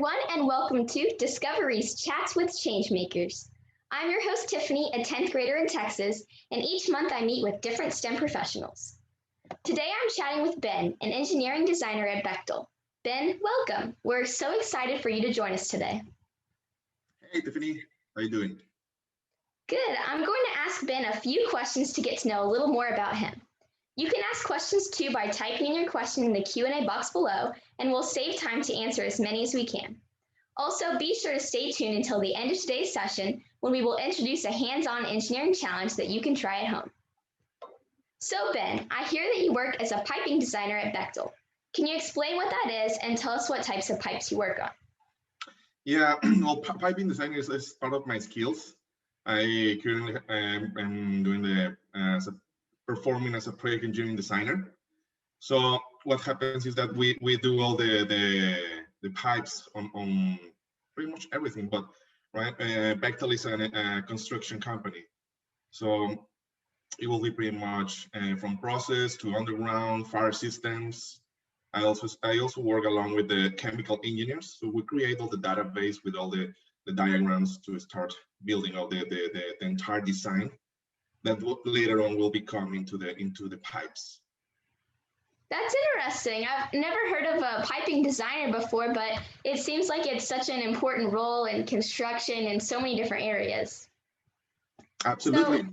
everyone, and welcome to Discovery's Chats with Changemakers. I'm your host, Tiffany, a 10th grader in Texas, and each month I meet with different STEM professionals. Today I'm chatting with Ben, an engineering designer at Bechtel. Ben, welcome. We're so excited for you to join us today. Hey, Tiffany. How you doing? Good. I'm going to ask Ben a few questions to get to know a little more about him. You can ask questions too by typing in your question in the Q&A box below, and we'll save time to answer as many as we can. Also, be sure to stay tuned until the end of today's session when we will introduce a hands-on engineering challenge that you can try at home. So Ben, I hear that you work as a piping designer at Bechtel. Can you explain what that is and tell us what types of pipes you work on? Yeah, well, piping design is part of my skills. I currently am doing performing as a project engineering designer. So what happens is that we do all the pipes on pretty much everything. But right, Bechtel is a construction company, so it will be pretty much from process to underground fire systems. I also work along with the chemical engineers, so we create all the database with all the diagrams to start building all the entire design that later on will become into the pipes. That's interesting. I've never heard of a piping designer before, but it seems like it's such an important role in construction in so many different areas. Absolutely.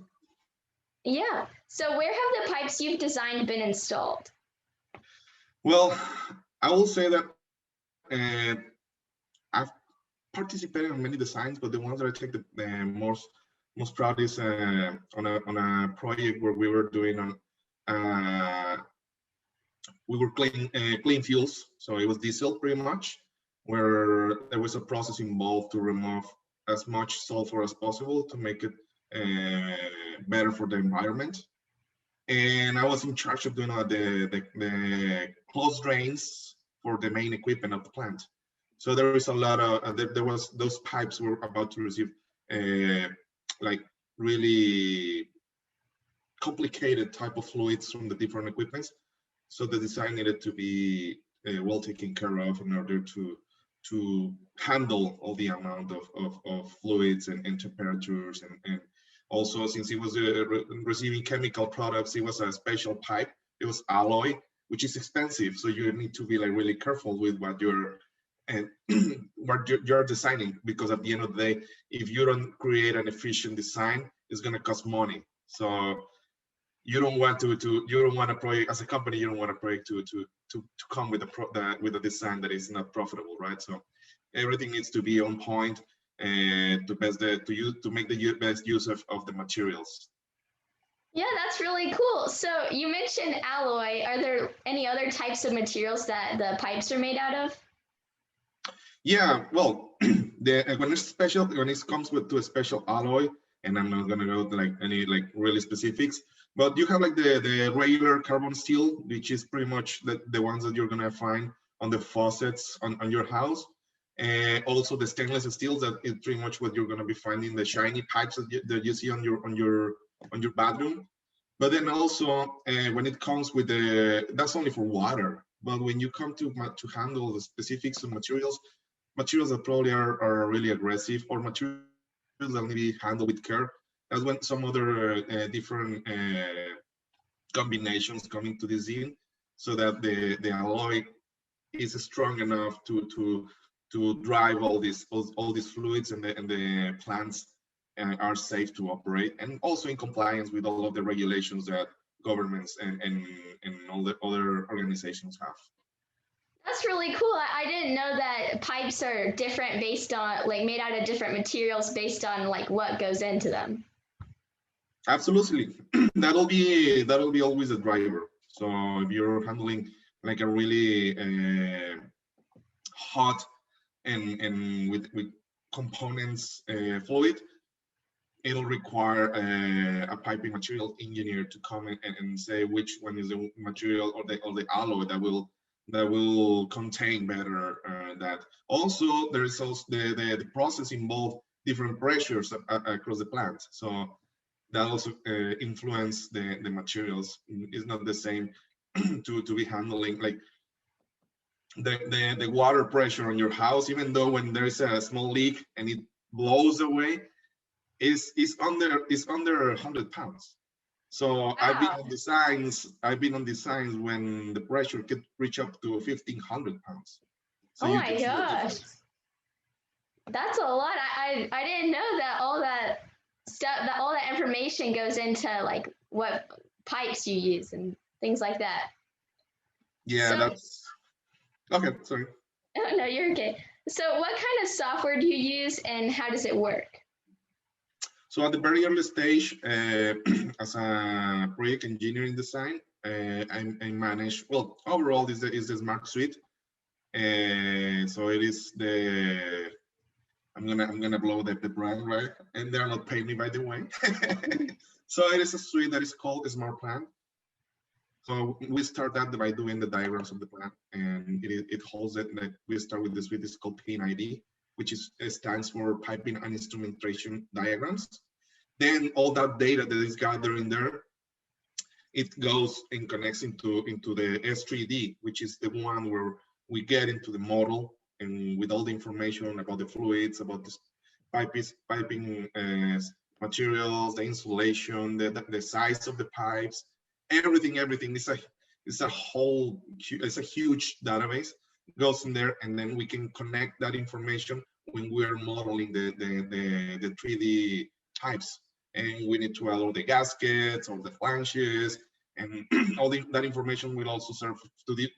So where have the pipes you've designed been installed? Well, I will say that I've participated in many designs, but the ones that I take the most proud is on a project where we were doing we were clean fuels, so it was diesel pretty much, where there was a process involved to remove as much sulfur as possible to make it better for the environment. And I was in charge of doing the closed drains for the main equipment of the plant. So there is a lot of there was those pipes were about to receive like really complicated type of fluids from the different equipments. So the design needed to be well taken care of in order to handle all the amount of fluids and temperatures, and also since it was receiving chemical products, it was a special pipe. It was alloy, which is expensive, so you need to be like really careful with what you're designing, because at the end of the day, if you don't create an efficient design, it's going to cost money. So you don't want a project as a company. You don't want a project to come with a design that is not profitable, right? So everything needs to be on point and to make the best use of the materials. Yeah, that's really cool. So you mentioned alloy. Are there any other types of materials that the pipes are made out of? Yeah, well, when it comes to a special alloy, and I'm not gonna go to like any really specifics, but you have like the regular carbon steel, which is pretty much the ones that you're gonna find on the faucets on your house, and also the stainless steels that is pretty much what you're gonna be finding, the shiny pipes that you see on your bathroom. But then also when it comes with that's only for water. But when you come to handle the specifics of materials that probably are really aggressive, or materials that need to be handled with care, that's when some other different combinations come into the scene, so that the alloy is strong enough to drive all these fluids, and the plants are safe to operate, and also in compliance with all of the regulations that governments and all the other organizations have. That's really cool. I didn't know that pipes are different based on made out of different materials based on what goes into them. Absolutely. that'll be always a driver. So if you're handling like a really hot and with components fluid, it'll require a piping material engineer to come in and say which one is the material or the alloy that will contain better that. Also, there is also the process involved different pressures across the plant, so that also influence the materials. It's not the same to be handling, like the water pressure on your house, even though when there is a small leak and it blows away, is under 100 pounds. So Wow. I've been on designs when the pressure could reach up to 1,500 pounds. So Oh you my can see the gosh. difference. That's a lot. I didn't know that all that stuff, that all that information goes into like what pipes you use and things like that. Yeah, So, that's okay. Sorry. oh no, you're okay. So, what kind of software do you use and how does it work? So at the very early stage, as a project engineering design, I manage, well, overall is the Smart Suite. So it is I'm gonna blow the brand, right? And they're not paying me, by the way. So it is a suite that is called Smart Plan. So we start that by doing the diagrams of the plan, and it holds it. Like we start with the suite is called PID, which stands for Piping and Instrumentation Diagrams. Then all that data that is gathered in there, it goes and connects into the S3D, which is the one where we get into the model and with all the information about the fluids, about the piping materials, the insulation, the size of the pipes, everything. It's a whole, it's a huge database. It goes in there, and then we can connect that information when we're modeling the 3D pipes, and we need to add all the gaskets, all the flanges, and that information will also serve to the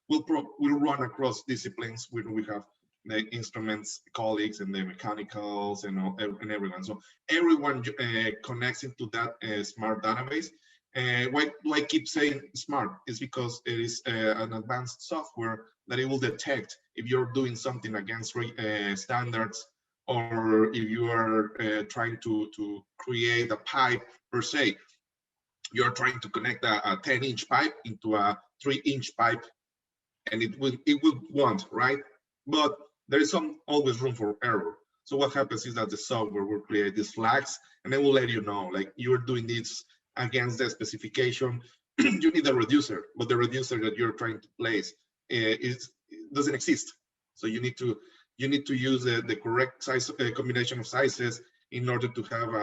will run across disciplines where we have the instruments colleagues and the mechanicals and everyone. So everyone connects into that smart database. Why I keep saying smart is because it is an advanced software that it will detect if you're doing something against standards, or if you are trying to create a pipe per se. You're trying to connect a 10-inch pipe into a 3-inch pipe, and it will want, right? But there is always room for error. So what happens is that the software will create these flags, and then will let you know, like, you're doing this against the specification. You need a reducer, but the reducer that you're trying to place doesn't exist. So you need to use the correct size combination of sizes in order to have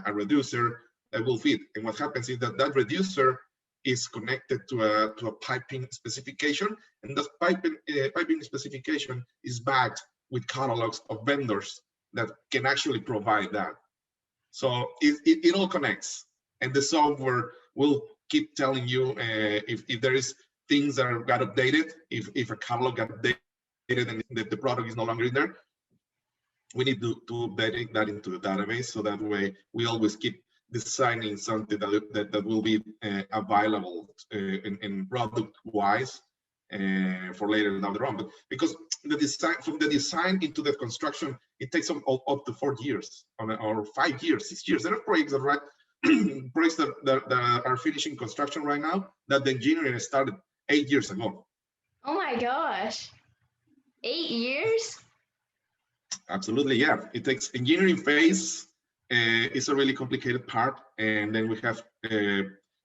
a reducer that will fit. And what happens is that that reducer is connected to a piping specification, and that piping specification is backed with catalogs of vendors that can actually provide that. So it all connects, and the software will keep telling you if there is things that got updated, if a catalog got updated and the product is no longer in there. We need to update that into the database, so that way we always keep designing something that will be available in product wise for later down the road. But because the design, from the design into the construction, it takes up to 4 years or 5 years, 6 years. There are projects that projects that are finishing construction right now that the engineering started 8 years ago. Oh my gosh. 8 years? Absolutely, yeah. It takes engineering phase. It's a really complicated part, and then we have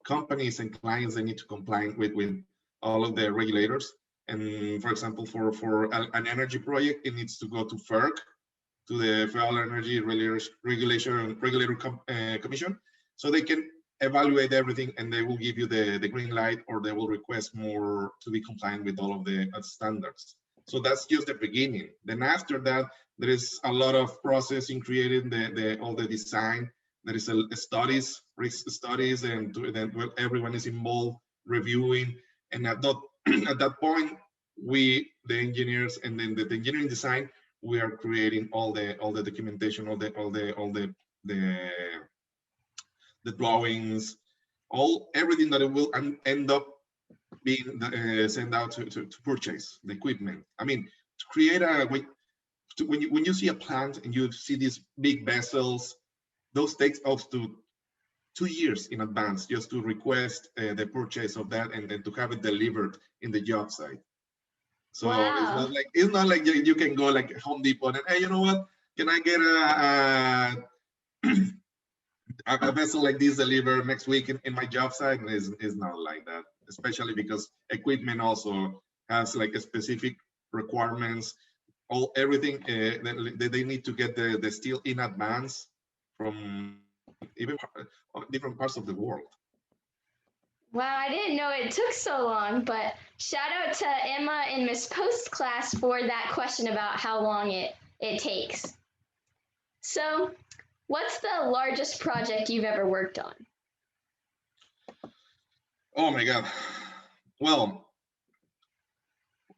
companies and clients that need to comply with all of the regulators. And for example, for an energy project, it needs to go to FERC, to the Federal Energy Regulator Commission, so they can evaluate everything, and they will give you the green light, or they will request more to be compliant with all of the standards. So that's just the beginning. Then after that, there is a lot of processing created, all the design. There is studies, risk studies, and then everyone is involved reviewing. And at that point, we, the engineers, and then the engineering design, we are creating all the documentation, all the drawings, everything that it will end up being sent out to purchase the equipment. I mean, to create when you see a plant and you see these big vessels, those takes up to 2 years in advance just to request the purchase of that, and then to have it delivered in the job site. So Wow. it's not like you can go like Home Depot and, hey, you know what? Can I get a vessel like this delivered next week in my job site? Is not like that, especially because equipment also has like a specific requirements, everything that they need to get the steel in advance from even different parts of the world. Wow, I didn't know it took so long, but shout out to Emma in Miss Post's class for that question about how long it takes. So, what's the largest project you've ever worked on? Oh my God. Well,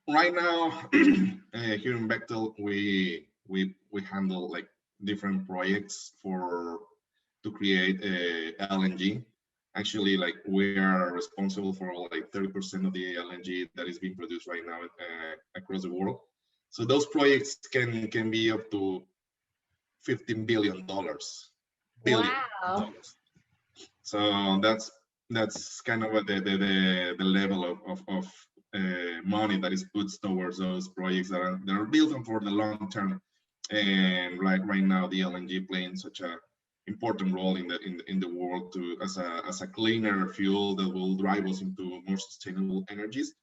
right now here in Bechtel, we handle like different projects to create LNG. Actually, like we are responsible for like 30% of the LNG that is being produced right now across the world. So those projects can be up to $15 billion. Wow. So that's kind of the level of money that is put towards those projects that are built on for the long term. And right now, the LNG playing such a important role in the world as a cleaner fuel that will drive us into more sustainable energies.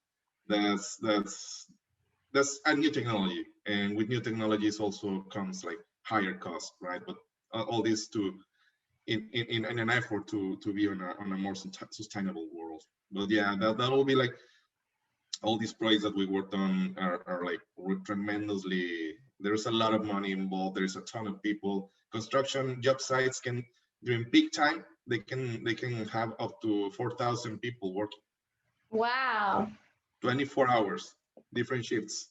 That's a new technology, and with new technologies also comes like higher cost, right? But all this in an effort to be on a more sustainable world. But yeah, that will be like all these projects that we worked on are like tremendously. There's a lot of money involved. There's a ton of people. Construction job sites can during peak time they can have up to 4,000 people working. Wow. 24 hours, different shifts.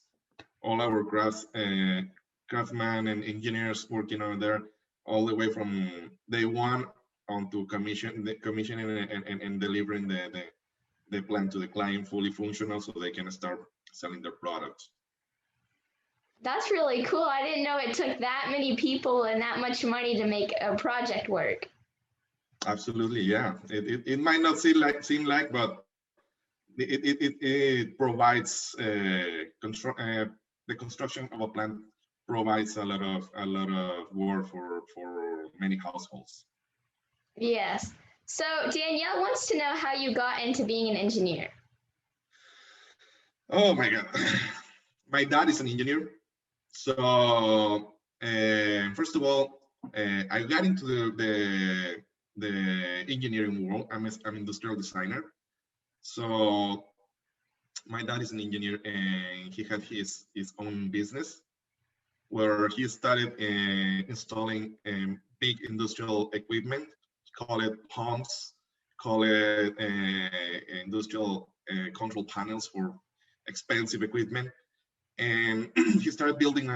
All our craftsmen and engineers working over there, all the way from day one on to commissioning and delivering the plant to the client fully functional so they can start selling their products. That's really cool. I didn't know it took that many people and that much money to make a project work. Absolutely, yeah. It might not seem like, but it provides the construction of a plant provides a lot of work for many households. Yes. So Danielle wants to know how you got into being an engineer. Oh my God. My dad is an engineer. So first of all, I got into the engineering world. I'm an industrial designer. So my dad is an engineer and he had his own business where he started installing big industrial equipment, call it pumps, call it industrial control panels for expensive equipment. And he started building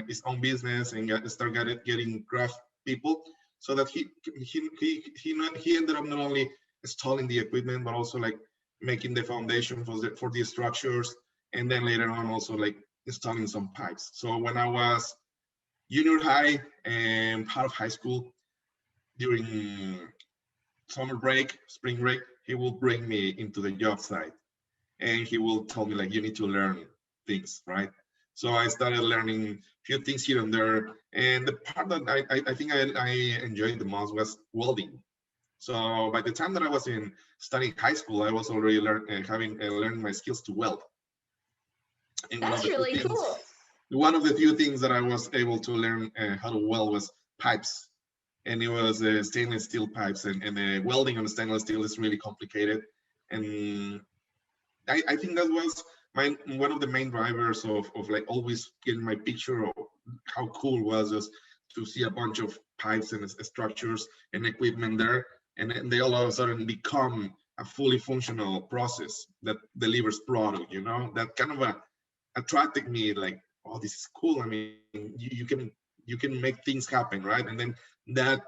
his own business and started getting craft people so that he ended up not only installing the equipment but also like making the foundation for the structures, and then later on also like installing some pipes. So when I was junior high and part of high school, during summer break, spring break, he will bring me into the job site and he will tell me like, you need to learn things, right? So I started learning a few things here and there. And the part that I think I enjoyed the most was welding. So by the time that I was in studying high school, I was already learning my skills to weld. And That's really cool. One of the few things that I was able to learn how to weld was pipes. And it was stainless steel pipes. And the welding on stainless steel is really complicated. And I think that was one of the main drivers of like always getting my picture of how cool it was just to see a bunch of pipes and structures and equipment there, and then they all of a sudden become a fully functional process that delivers product. You know, that kind of attracted me. Like, oh, this is cool. I mean, you can make things happen, right? And then that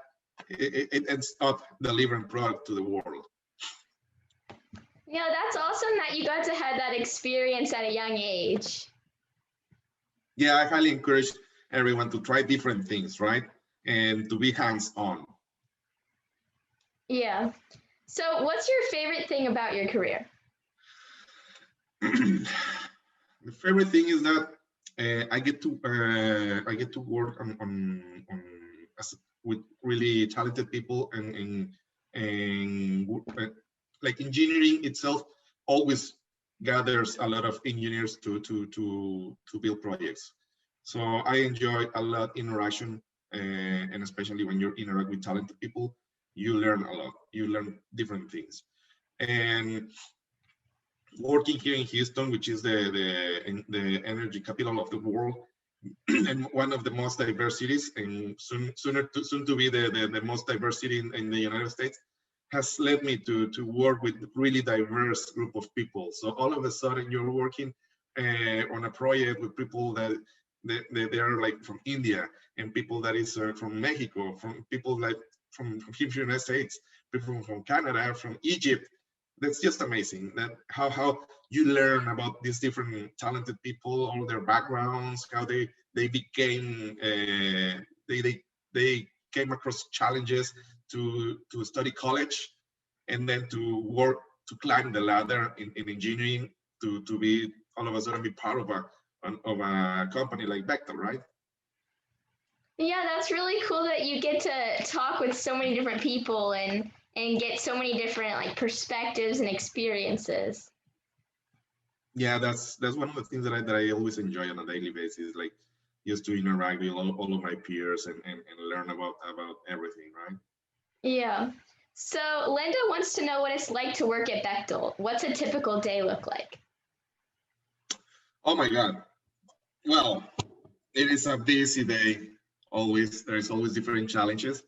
it ends up delivering product to the world. Yeah, that's awesome that you got to have that experience at a young age. Yeah, I highly encourage everyone to try different things, right? And to be hands-on. Yeah. So what's your favorite thing about your career? The favorite thing is that I get to work with really talented people and like engineering itself always gathers a lot of engineers to build projects. So I enjoy a lot interaction, and especially when you interact with talented people, you learn a lot. You learn different things. And working here in Houston, which is the energy capital of the world, and one of the most diverse cities, and soon to be the most diverse city in the United States, has led me to work with really diverse group of people. So all of a sudden you're working on a project with people that they are like from India, and people that is from Mexico, from people like from the United States, people from Canada, from Egypt. That's just amazing. That how you learn about these different talented people, all their backgrounds, how they became they came across challenges to study college, and then to work to climb the ladder in engineering to be all of a sudden be part of a company like Bechtel, right? Yeah, that's really cool that you get to talk with so many different people and get so many different like perspectives and experiences. Yeah, that's one of the things that I always enjoy on a daily basis, like just to interact with all of my peers and learn about everything, right? Yeah. So Linda wants to know what it's like to work at Bechtel. What's a typical day look like? Oh my God. Well, it is a busy day. Always, there's always different challenges.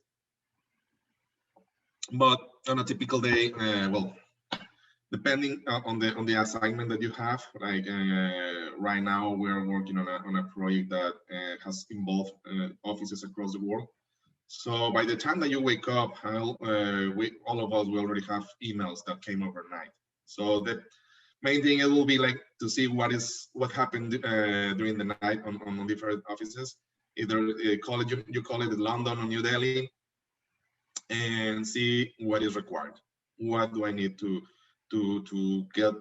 But on a typical day, well, depending on the assignment that you have, like right now we're working on a project that has involved offices across the world. So by the time that you wake up, we all of us we already have emails that came overnight. So the main thing it will be like to see what happened during the night on different offices. Either you call it London or New Delhi, and see what is required. What do I need to get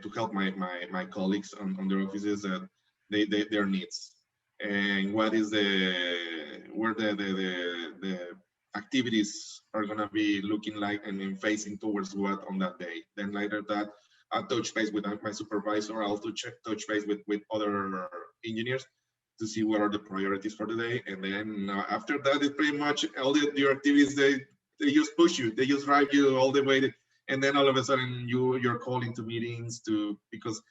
to help my colleagues on their offices that their needs, and what is where the activities are gonna be looking like and then facing towards what on that day. Then later that I'll touch base with my supervisor. I'll touch base with other engineers to see what are the priorities for the day, and then after that, it's pretty much all your activities. They just push you, they just drive you all the way, and then all of a sudden you're called into meetings to because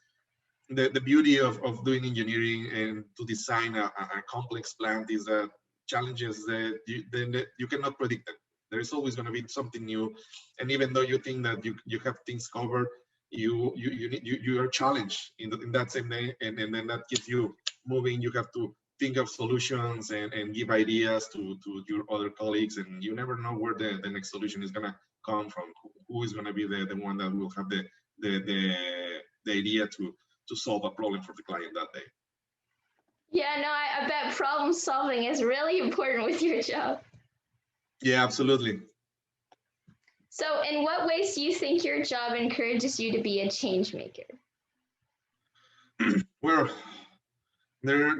the beauty of doing engineering and to design a complex plant is that challenges that you cannot predict them. There is always going to be something new, and even though you think that you have things covered, you are challenged in that same day, and then that keeps you moving. You have to think of solutions and give ideas to your other colleagues, and you never know where the next solution is going to come from. Who is going to be the one that will have the idea to solve a problem for the client that day. Yeah, no, I bet problem solving is really important with your job. Yeah, absolutely. So, in what ways do you think your job encourages you to be a change maker? Well, there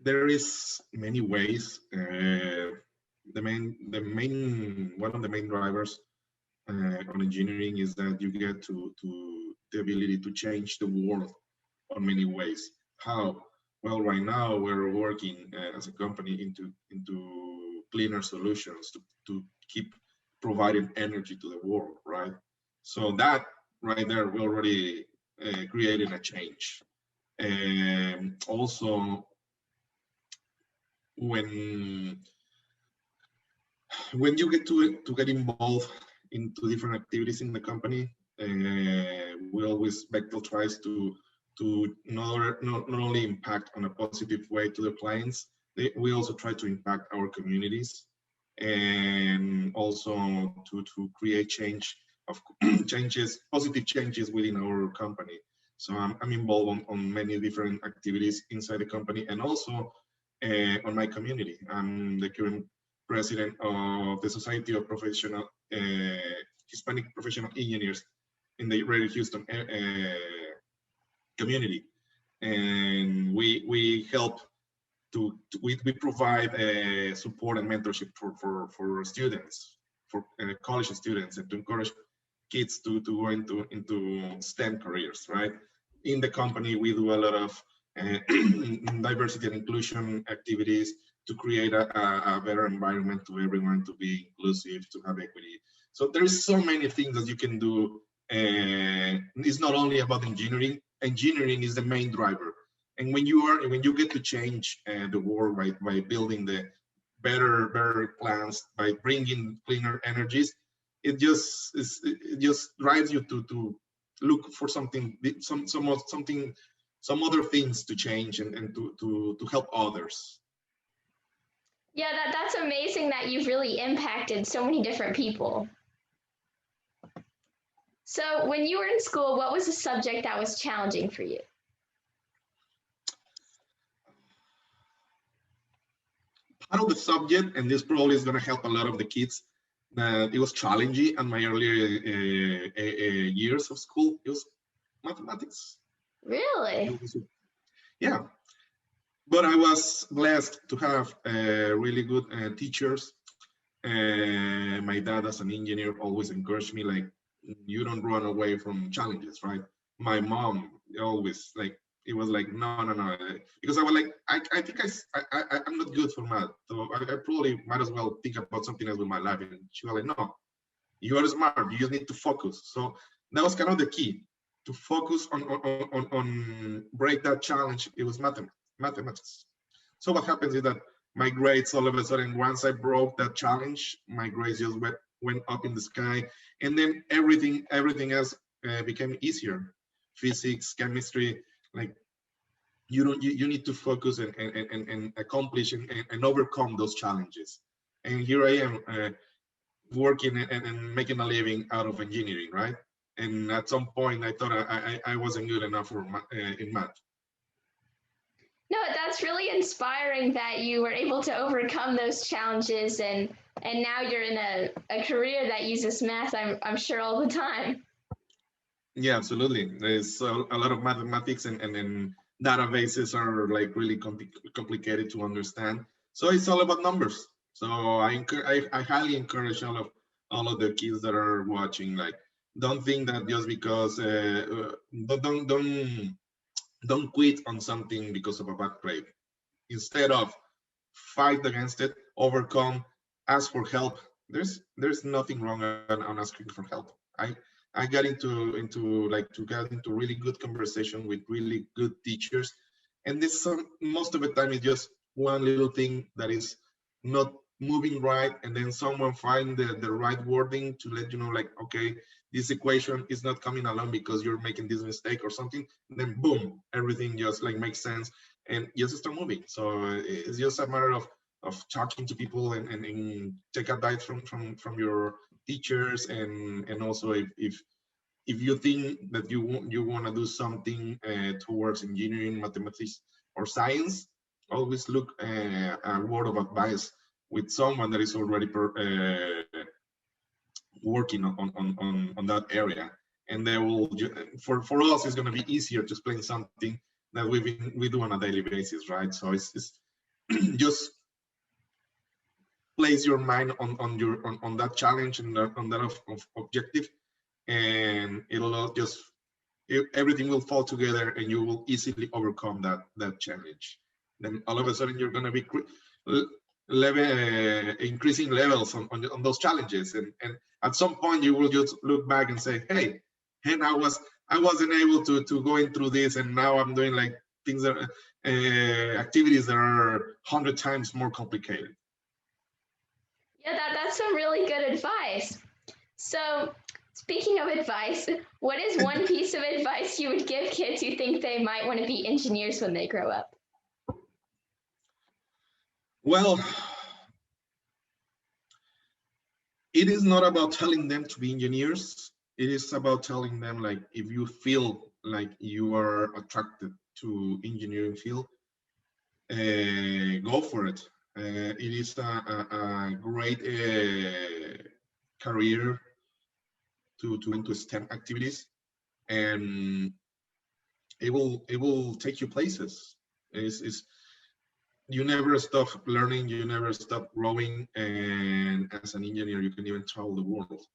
there is many ways. One of the main drivers on engineering is that you get to the ability to change the world on many ways. How? Well, right now we're working as a company into cleaner solutions to keep providing energy to the world, right? So that right there, we're already creating a change. And also, when you get to get involved into different activities in the company, we always Bechtel tries to not only impact on a positive way to the clients, we also try to impact our communities, and also to create change of positive changes within our company. So I'm involved on many different activities inside the company, and also on my community. I'm the current president of the Society of Professional Hispanic Professional Engineers in the Greater Houston community, and we help we provide support and mentorship for students, for college students, and to encourage kids to go into STEM careers, right? In the company, we do a lot of diversity and inclusion activities to create a better environment to everyone, to be inclusive, to have equity. So there is so many things that you can do. It's not only about engineering. Engineering is the main driver. And when you get to change the world by building the better plants, by bringing cleaner energies, it just drives you to look for something, some other things to change and to help others. Yeah, that's amazing that you've really impacted so many different people. So when you were in school, what was a subject that was challenging for you? Part of the subject, and this probably is going to help a lot of the kids, that it was challenging in my earlier years of school. It was mathematics. Really? Yeah, but I was blessed to have really good teachers. My dad, as an engineer, always encouraged me, like, you don't run away from challenges, right? My mom always, like, it was like, no, because I was like, I think I'm not good for math, so I probably might as well think about something else with my life. And she was like, no, you are smart, you just need to focus. So that was kind of the key, to focus on break that challenge. It was mathematics. So what happens is that my grades, all of a sudden, once I broke that challenge, my grades just went up in the sky, and then everything else became easier. Physics, chemistry, like, you need to focus and accomplish and overcome those challenges. And here I am, working and making a living out of engineering, right? And at some point, I thought I wasn't good enough for in math. No, that's really inspiring that you were able to overcome those challenges, and now you're in a career that uses math, I'm sure, all the time. Yeah, absolutely. There's a lot of mathematics, and databases are like really complicated to understand. So it's all about numbers. So I highly encourage all of the kids that are watching, like, don't think that just because don't quit on something because of a bad grade. Instead of fight against it, overcome, ask for help. There's nothing wrong on asking for help. I got into really good conversation with really good teachers, and most of the time it's just one little thing that is not moving right, and then someone find the right wording to let you know, like, okay, this equation is not coming along because you're making this mistake or something. And then boom, everything just like makes sense and just start moving. So it's just a matter of talking to people and take advice from your teachers, and also if you think that you want to do something towards engineering, mathematics, or science, always look a word of advice with someone that is already working on that area, and they will, for us, it's going to be easier to explain something that we do on a daily basis, right? So it's just place your mind on that challenge and on that objective, and it'll just everything will fall together, and you will easily overcome that challenge. Then all of a sudden you're going to be increasing levels on those challenges, and at some point you will just look back and say, hey, and I wasn't able to going through this, and now I'm doing like things that activities that are 100 times more complicated. Yeah, that's some really good advice. So, speaking of advice, what is one piece of advice you would give kids who think they might want to be engineers when they grow up? Well, it is not about telling them to be engineers. It is about telling them, like, if you feel like you are attracted to engineering field, go for it. It is a great career to into STEM activities, and it will take you places. You never stop learning, you never stop growing, and as an engineer, you can even travel the world.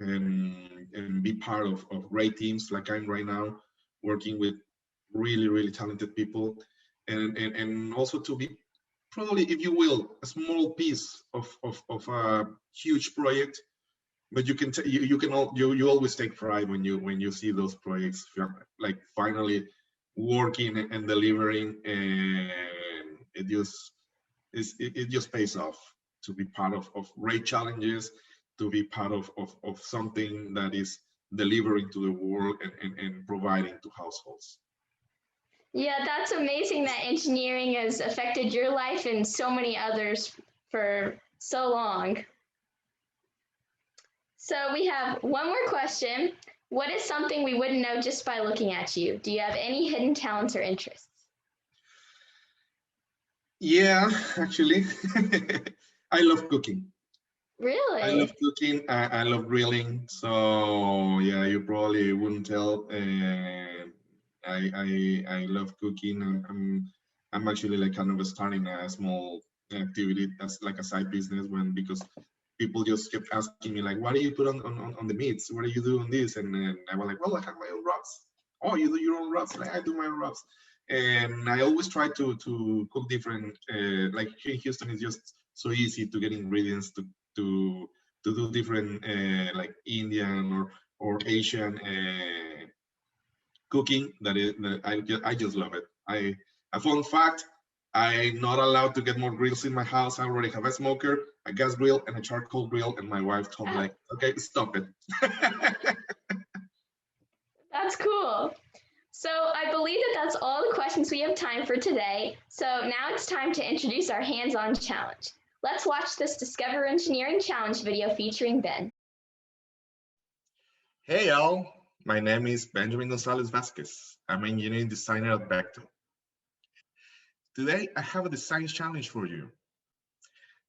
and be part of great teams like I'm right now, working with really, really talented people, and also to be probably, if you will, a small piece of a huge project. But you can you can all you always take pride when you see those projects like finally working and delivering, and it just it just pays off to be part of great challenges, to be part of something that is delivering to the world and providing to households. Yeah, that's amazing that engineering has affected your life and so many others for so long. So we have one more question. What is something we wouldn't know just by looking at you? Do you have any hidden talents or interests? Yeah, actually, I love cooking. I love Really? cooking. I love grilling. So yeah, you probably wouldn't tell. I love cooking. I'm actually like kind of starting a small activity as like a side business, when because people just kept asking me like, what do you put on the meats? What do you do on this? And then I was like, well, I have my own rubs. Oh, you do your own rubs? Like, I do my own rubs. And I always try to cook different. Like here in Houston, it's just so easy to get ingredients to to do different like Indian or Asian cooking. That I just love it. A fun fact: I'm not allowed to get more grills in my house. I already have a smoker, a gas grill, and a charcoal grill, and my wife told me Oh, like, okay, stop it. that's cool. So I believe that that's all the questions we have time for today. So now it's time to introduce our hands-on challenge. Let's watch this Discover Engineering Challenge video featuring Ben. Hey all, my name is Benjamin Gonzalez Vazquez. I'm an engineering designer at Bechtel. Today I have a design challenge for you.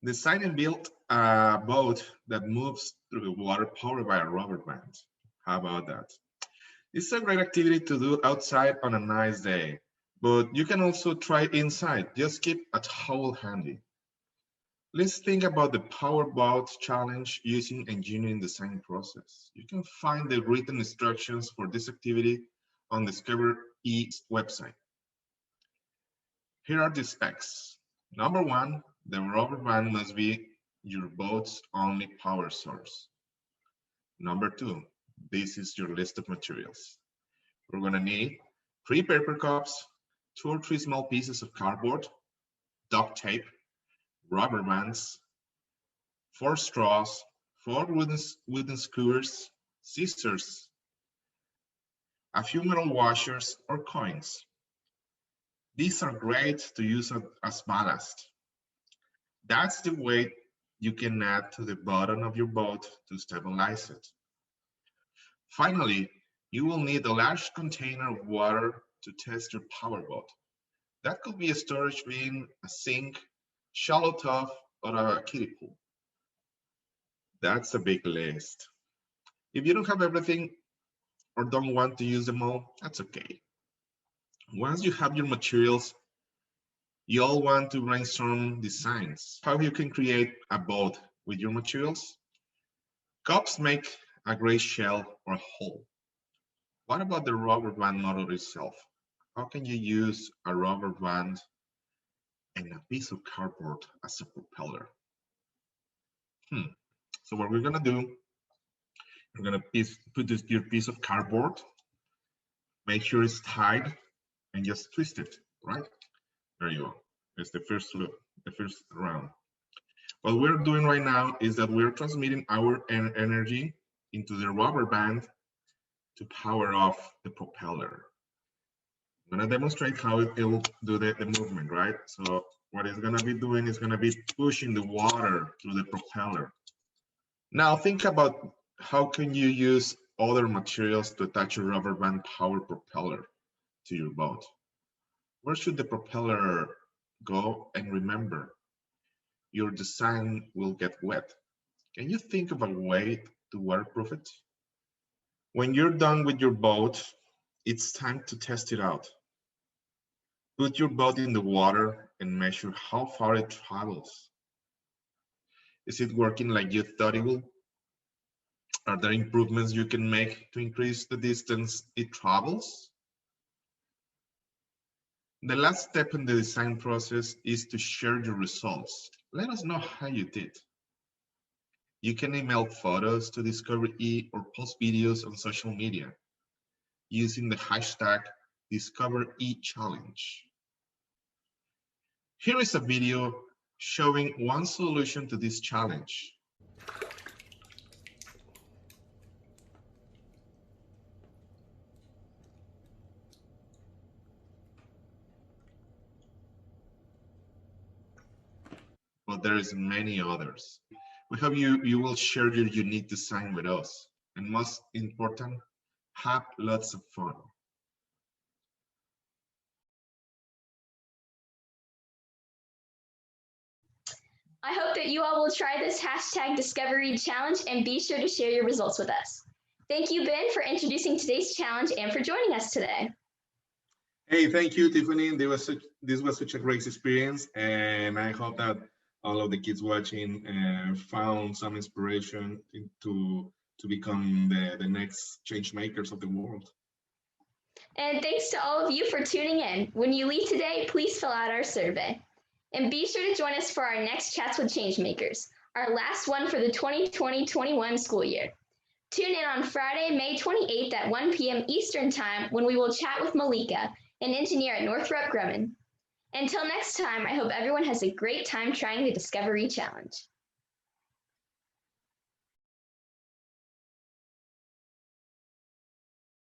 Design and build a boat that moves through the water powered by a rubber band. How about that? It's a great activity to do outside on a nice day, but you can also try inside. Just keep a towel handy. Let's think about the Power Boat Challenge using engineering design process. You can find the written instructions for this activity on the Discover E's website. Here are the specs. Number one, the rubber band must be your boat's only power source. Number two, this is your list of materials. We're going to need 3 paper cups, 2 or 3 small pieces of cardboard, duct tape, rubber bands, 4 straws, 4 wooden skewers, scissors, a few metal washers or coins. These are great to use as ballast. That's the weight you can add to the bottom of your boat to stabilize it. Finally, you will need a large container of water to test your powerboat. That could be a storage bin, a sink, shallow tub, or a kiddie pool. That's a big list. If you don't have everything or don't want to use them all, that's okay. Once you have your materials, you all want to brainstorm designs. How you can create a boat with your materials? Cups make a great shell or hull. What about the rubber band motor itself? How can you use a rubber band and a piece of cardboard as a propeller? So what we're gonna do, we're gonna put your piece of cardboard, make sure it's tied, and just twist it, right? There you go. It's the first look, the first round. What we're doing right now is that we're transmitting our energy into the rubber band to power off the propeller. I'm gonna demonstrate how it will do the movement, right? So what it's gonna be doing is gonna be pushing the water through the propeller. Now think about how can you use other materials to attach a rubber band powered propeller to your boat. Where should the propeller go? And remember, your design will get wet. Can you think of a way to waterproof it? When you're done with your boat, it's time to test it out. Put your boat in the water and measure how far it travels. Is it working like you thought it would? Are there improvements you can make to increase the distance it travels? The last step in the design process is to share your results. Let us know how you did. You can email photos to Discover E or post videos on social media using the hashtag DiscoverEChallenge. Here is a video showing one solution to this challenge. But there is many others. We hope you will share your unique design with us. And most important, have lots of fun. I hope that you all will try this hashtag Discovery Challenge and be sure to share your results with us. Thank you, Ben, for introducing today's challenge and for joining us today. Hey, thank you, Tiffany. This was such a great experience, and I hope that all of the kids watching found some inspiration to become the next change makers of the world. And thanks to all of you for tuning in. When you leave today, please fill out our survey. And be sure to join us for our next Chats with Changemakers, our last one for the 2020-21 school year. Tune in on Friday, May 28th at 1 p.m. Eastern Time when we will chat with Malika, an engineer at Northrop Grumman. Until next time, I hope everyone has a great time trying the Discovery Challenge.